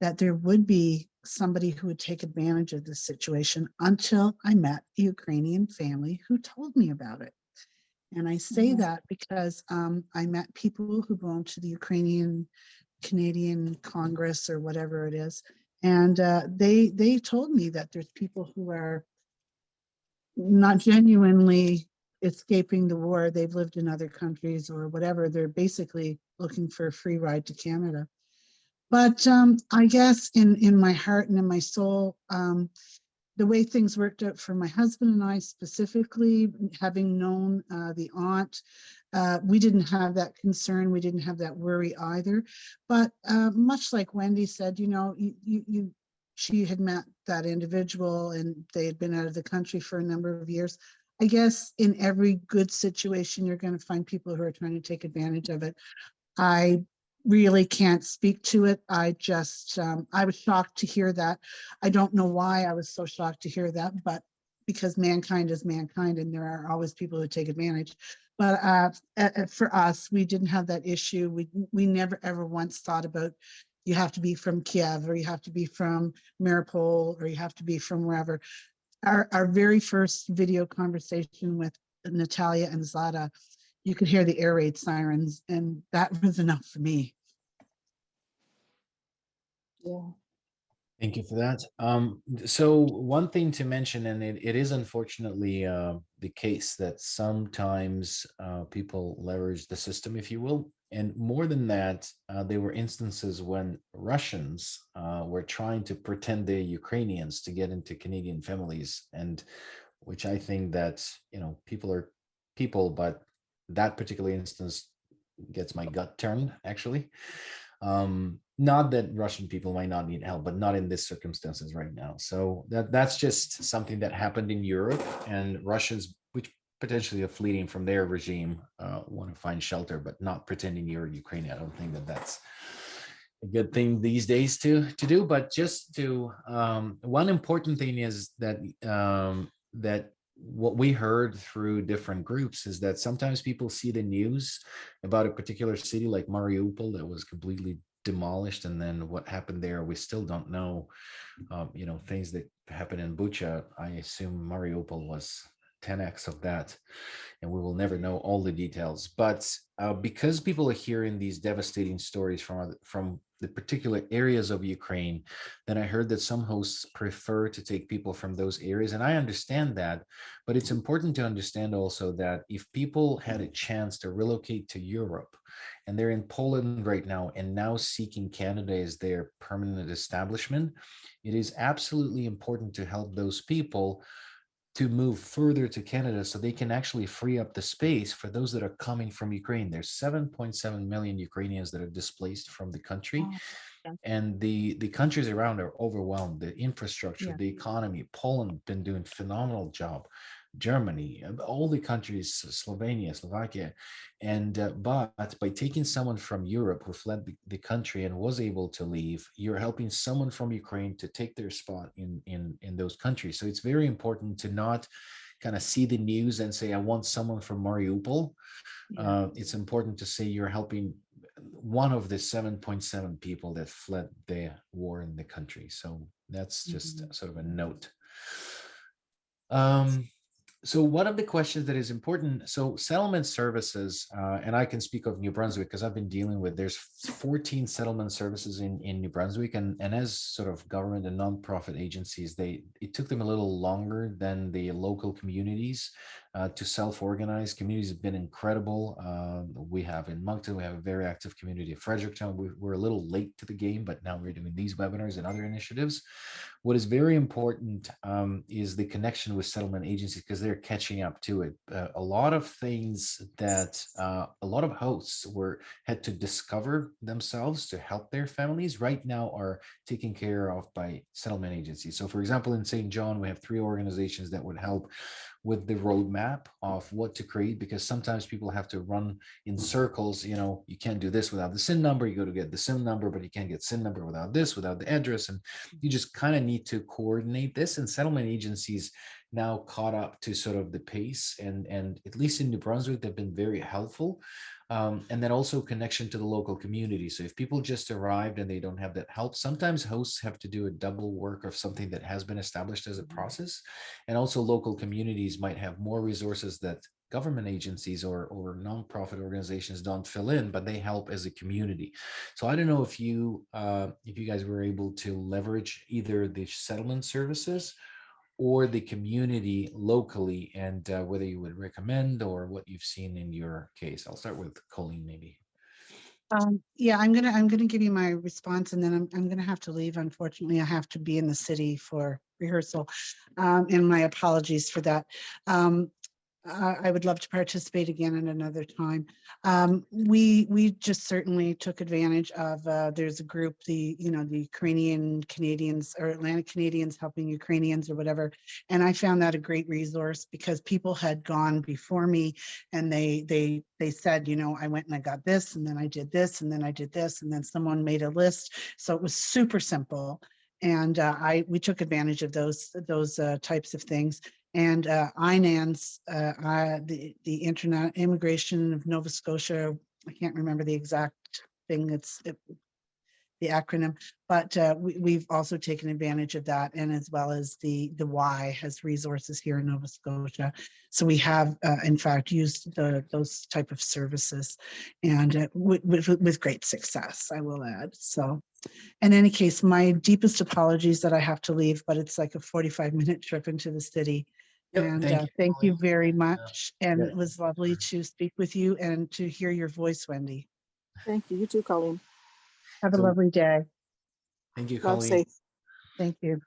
S3: that there would be somebody who would take advantage of this situation until I met a Ukrainian family who told me about it. And I say that because I met people who belong to the Ukrainian Canadian Congress, or whatever it is. And they told me that there's people who are not genuinely escaping the war. They've lived in other countries or whatever. They're basically looking for a free ride to Canada. But I guess in my heart and in my soul, the way things worked out for my husband and I specifically, having known the aunt, we didn't have that concern. We didn't have that worry either. But much like Wendy said, you know, she had met that individual and they had been out of the country for a number of years. I guess in every good situation, you're going to find people who are trying to take advantage of it. I really can't speak to it. I just, I was shocked to hear that. I don't know why I was so shocked to hear that, but because mankind is mankind and there are always people who take advantage. But for us, we didn't have that issue. We never ever once thought about, you have to be from Kiev, or you have to be from Mariupol, or you have to be from wherever. Our very first video conversation with Natalia and Zlata, you could hear the air raid sirens, and that was enough for me.
S2: Yeah.
S1: Thank you for that. So one thing to mention, and it is unfortunately the case that sometimes people leverage the system, if you will. And more than that, there were instances when Russians were trying to pretend they're Ukrainians to get into Canadian families, and which I think that, you know, people are people, but that particular instance gets my gut turned, actually. Not that Russian people might not need help, but not in these circumstances right now. So that's just something that happened in Europe, and Russians, which potentially are fleeing from their regime, want to find shelter, but not pretending you're Ukrainian. I don't think that that's a good thing these days to do. But just to one important thing is that that what we heard through different groups is that sometimes people see the news about a particular city like Mariupol that was completely demolished, and then what happened there, we still don't know. You know, things that happened in Bucha, I assume Mariupol was 10x of that, and we will never know all the details. But because people are hearing these devastating stories from the particular areas of Ukraine, then I heard that some hosts prefer to take people from those areas, and I understand that. But it's important to understand also that if people had a chance to relocate to Europe, and they're in Poland right now and now seeking Canada as their permanent establishment, it is absolutely important to help those people to move further to Canada so they can actually free up the space for those that are coming from Ukraine. There's 7.7 million Ukrainians that are displaced from the country.
S3: Oh, yeah.
S1: And the countries around are overwhelmed. The infrastructure,
S3: Yeah.
S1: the economy, Poland been doing phenomenal job. Germany, all the countries, Slovenia, Slovakia, and but by taking someone from Europe who fled the country and was able to leave, you're helping someone from Ukraine to take their spot in those countries. So it's very important to not kind of see the news and say, I want someone from Mariupol.
S3: Yeah.
S1: It's important to say you're helping one of the 7.7 people that fled the war in the country. So that's just sort of a note. So one of the questions that is important, so settlement services, and I can speak of New Brunswick because I've been dealing with, there's 14 settlement services in New Brunswick, and as sort of government and nonprofit agencies, it took them a little longer than the local communities to self-organize. Communities have been incredible. We have in Moncton, we have a very active community. Fredericton, we're a little late to the game, but now we're doing these webinars and other initiatives. What is very important is the connection with settlement agencies because they're catching up to it. A lot of things that a lot of hosts had to discover themselves to help their families right now are taken care of by settlement agencies. So for example, in St. John, we have 3 organizations that would help with the roadmap of what to create, because sometimes people have to run in circles. You know, you can't do this without the SIN number. You go to get the SIN number, but you can't get SIN number without this, without the address. And you just kind of need to coordinate this. And settlement agencies now caught up to sort of the pace. And at least in New Brunswick, they've been very helpful. And then also connection to the local community. So if people just arrived and they don't have that help, sometimes hosts have to do a double work of something that has been established as a process. And also local communities might have more resources that government agencies or nonprofit organizations don't fill in, but they help as a community. So I don't know if you guys were able to leverage either the settlement services or the community locally, and whether you would recommend or what you've seen in your case. I'll start with Colleen, maybe.
S3: Yeah, I'm gonna give you my response, and then I'm gonna have to leave. Unfortunately, I have to be in the city for rehearsal, and my apologies for that. I would love to participate again at another time. We just certainly took advantage of, there's a group, the Ukrainian Canadians or Atlantic Canadians helping Ukrainians or whatever. And I found that a great resource because people had gone before me and they said, I went and I got this, and then I did this, and then I did this, and then someone made a list. So it was super simple. And we took advantage of those types of things. And INANS, the Internet Immigration of Nova Scotia, I can't remember the exact thing, the acronym, but we've also taken advantage of that, and as well as the Y has resources here in Nova Scotia. So we have, in fact, used those type of services, and with great success, I will add. So in any case, my deepest apologies that I have to leave, but it's like a 45-minute trip into the city.
S1: Yep,
S3: And thank you very much. And
S1: Yeah.
S3: it was lovely to speak with you and to hear your voice, Wendy.
S2: Thank you. You too, Colleen.
S3: Have a lovely day.
S1: Thank you,
S2: Love
S1: Colleen.
S2: safe.
S3: Thank you.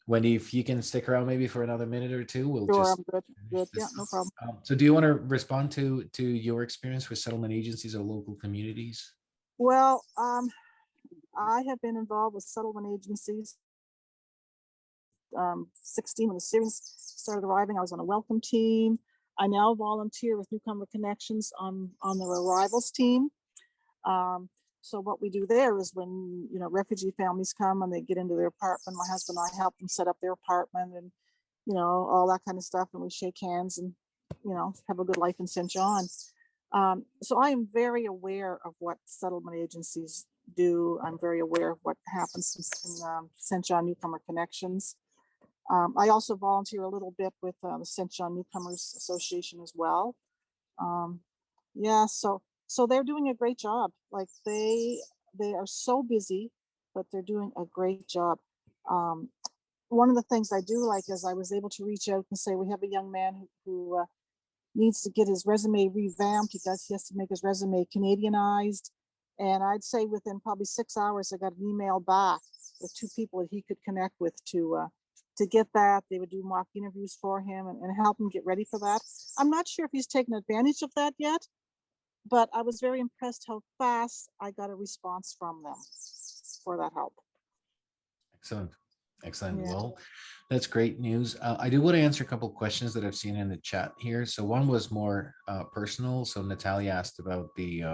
S1: Wendy, if you can stick around maybe for another minute or two, we'll
S2: Sure,
S1: just
S2: I'm good. Good. Yeah, no problem.
S1: So do you want to respond to your experience with settlement agencies or local communities?
S2: Well, I have been involved with settlement agencies. 16 when the Syrians started arriving, I was on a welcome team. I now volunteer with Newcomer Connections on the arrivals team. So what we do there is when refugee families come and they get into their apartment, my husband and I help them set up their apartment and all that kind of stuff, and we shake hands and have a good life in St. John. So I am very aware of what settlement agencies do. I'm very aware of what happens in St. John Newcomer Connections. I also volunteer a little bit with the St. John Newcomers Association as well. Yeah, so they're doing a great job. Like they are so busy, but they're doing a great job. One of the things I do like is I was able to reach out and say, we have a young man who needs to get his resume revamped. He has to make his resume Canadianized. And I'd say within probably 6 hours, I got an email back with 2 people that he could connect with to to get that. They would do mock interviews for him and help him get ready for that. I'm not sure if he's taken advantage of that yet, but I was very impressed how fast I got a response from them for that help.
S1: Excellent. Excellent.
S2: Yeah.
S1: Well, that's great news. I do want to answer a couple of questions that I've seen in the chat here. So one was more personal. So Natalia asked about the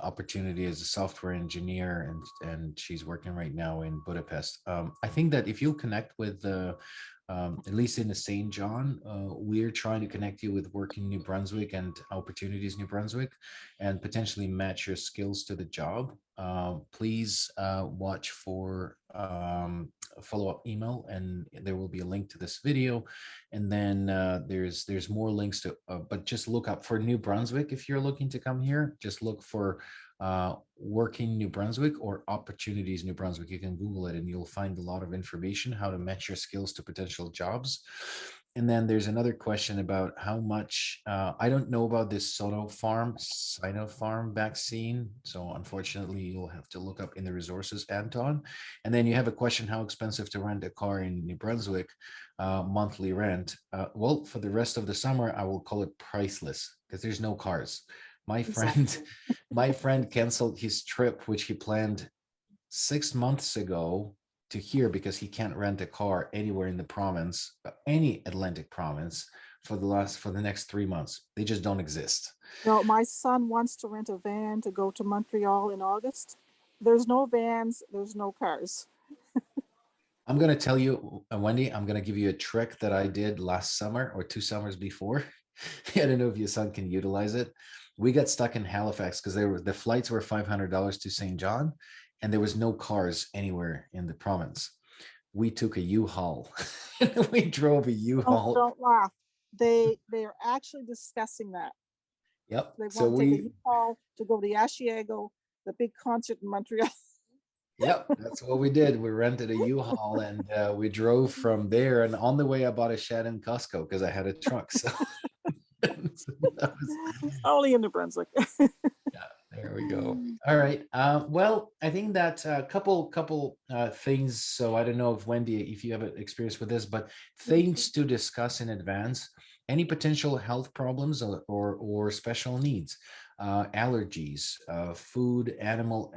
S1: opportunity as a software engineer, and she's working right now in Budapest. I think that if you connect with at least in the St. John, we're trying to connect you with work in New Brunswick and opportunities New Brunswick, and potentially match your skills to the job. Please watch for follow-up email, and there will be a link to this video, and then there's more links to but just look up for New Brunswick. If you're looking to come here, just look for working New Brunswick or opportunities New Brunswick. You can Google it and you'll find a lot of information how to match your skills to potential jobs. And then there's another question about how much I don't know about this Sinopharm vaccine, so unfortunately you'll have to look up in the resources, Anton. And then you have a question, how expensive to rent a car in New Brunswick, monthly rent. Well, for the rest of the summer I will call it priceless, because there's no cars. My friend canceled his trip, which he planned 6 months ago, to here because he can't rent a car anywhere in the province, any Atlantic province, for the next 3 months. They just don't exist.
S2: No, my son wants to rent a van to go to Montreal in August. There's no vans, there's no cars.
S1: I'm going to tell you, Wendy, I'm going to give you a trick that I did last summer or 2 summers before. I don't know if your son can utilize it. We got stuck in Halifax because the flights were $500 to St. John, and there was no cars anywhere in the province. We took a U-Haul. We drove a U-Haul.
S2: Don't laugh. They are actually discussing that.
S1: Yep.
S2: They want to take a U-Haul to go to Asiago, the big concert in Montreal.
S1: Yep, that's what we did. We rented a U-Haul and we drove from there. And on the way, I bought a shed in Costco because I had a truck. So that was...
S2: Only in New Brunswick.
S1: Yeah, there we go. All right. Well, I think that a couple things. So I don't know if Wendy, if you have experience with this, but things to discuss in advance. Any potential health problems or special needs, allergies, food, animal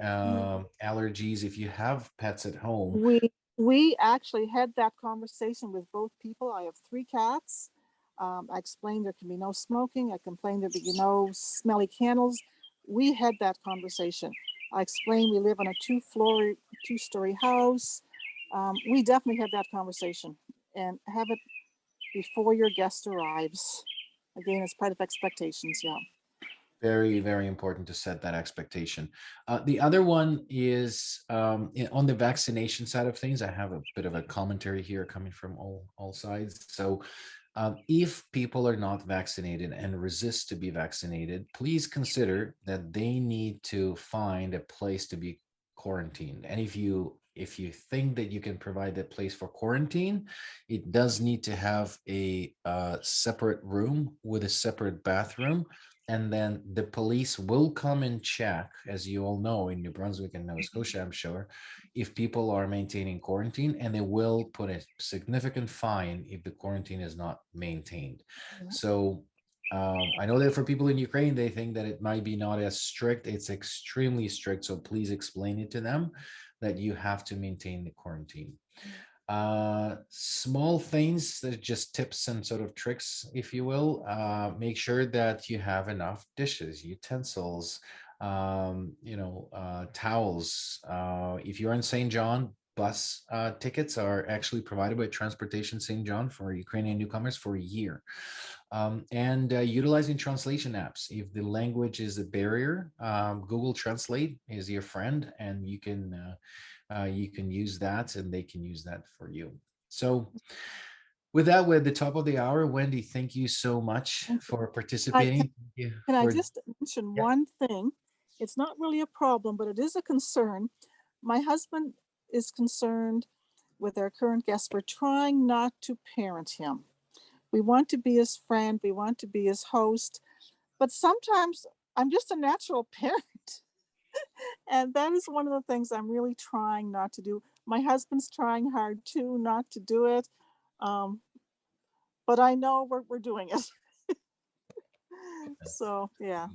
S1: allergies. If you have pets at home,
S2: we actually had that conversation with both people. I have 3 cats. I explained there can be no smoking. I complained there be no smelly candles. We had that conversation. I explained we live on a 2-story house. We definitely had that conversation, and have it before your guest arrives. Again, it's part of expectations. Yeah.
S1: Very, very important to set that expectation. The other one is on the vaccination side of things. I have a bit of a commentary here coming from all sides. So if people are not vaccinated and resist to be vaccinated, please consider that they need to find a place to be quarantined. And if you think that you can provide that place for quarantine, it does need to have a separate room with a separate bathroom. And then the police will come and check, as you all know, in New Brunswick and Nova Scotia, I'm sure, if people are maintaining quarantine, and they will put a significant fine if the quarantine is not maintained. So I know that for people in Ukraine, they think that it might be not as strict. It's extremely strict. So please explain it to them that you have to maintain the quarantine. Small things that are just tips and sort of tricks, if you will. Make sure that you have enough dishes, utensils, towels. If you're in St. John, bus tickets are actually provided by Transportation St. John for Ukrainian newcomers for a year. And utilizing translation apps. If the language is a barrier, Google Translate is your friend, and you can use that, and they can use that for you. So with that, we're at the top of the hour. Wendy, thank you so much for participating.
S2: Can I just mention one thing? It's not really a problem, but it is a concern. My husband is concerned with our current guest. We're trying not to parent him. We want to be his friend. We want to be his host. But sometimes I'm just a natural parent. And that is one of the things I'm really trying not to do. My husband's trying hard too not to do it. But I know we're doing it. So, yeah.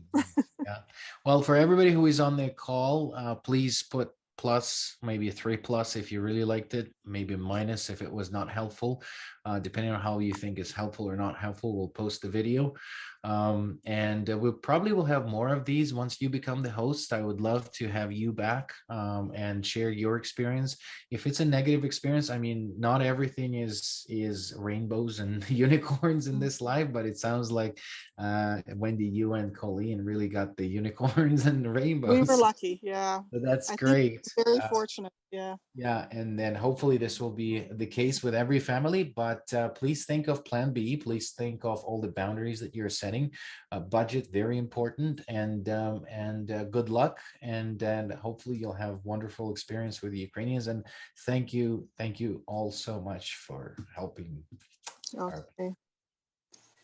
S1: Yeah. Well, for everybody who is on the call, please put plus, maybe a 3+ if you really liked it, maybe a minus if it was not helpful. Depending on how you think is helpful or not helpful, we'll post the video. And we probably will have more of these once you become the host. I would love to have you back and share your experience. If it's a negative experience, I mean, not everything is rainbows and unicorns in this life, but it sounds like Wendy, you and Colleen really got the unicorns and the rainbows.
S2: We were lucky, yeah.
S1: So that's
S2: I think
S1: great.
S2: very fortunate, yeah.
S1: Yeah, and then hopefully this will be the case with every family, but please think of plan B. Please think of all the boundaries that you're setting. Budget, very important, and good luck, and hopefully you'll have wonderful experience with the Ukrainians. And thank you all so much for helping.
S2: Okay.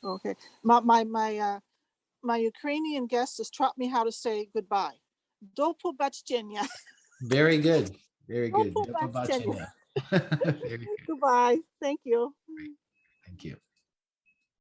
S2: Okay. My Ukrainian guest has taught me how to say goodbye. Do побачення.
S1: Very good. Very good.
S2: Do побачення.
S1: Very good.
S2: Goodbye. Thank you.
S1: Thank you.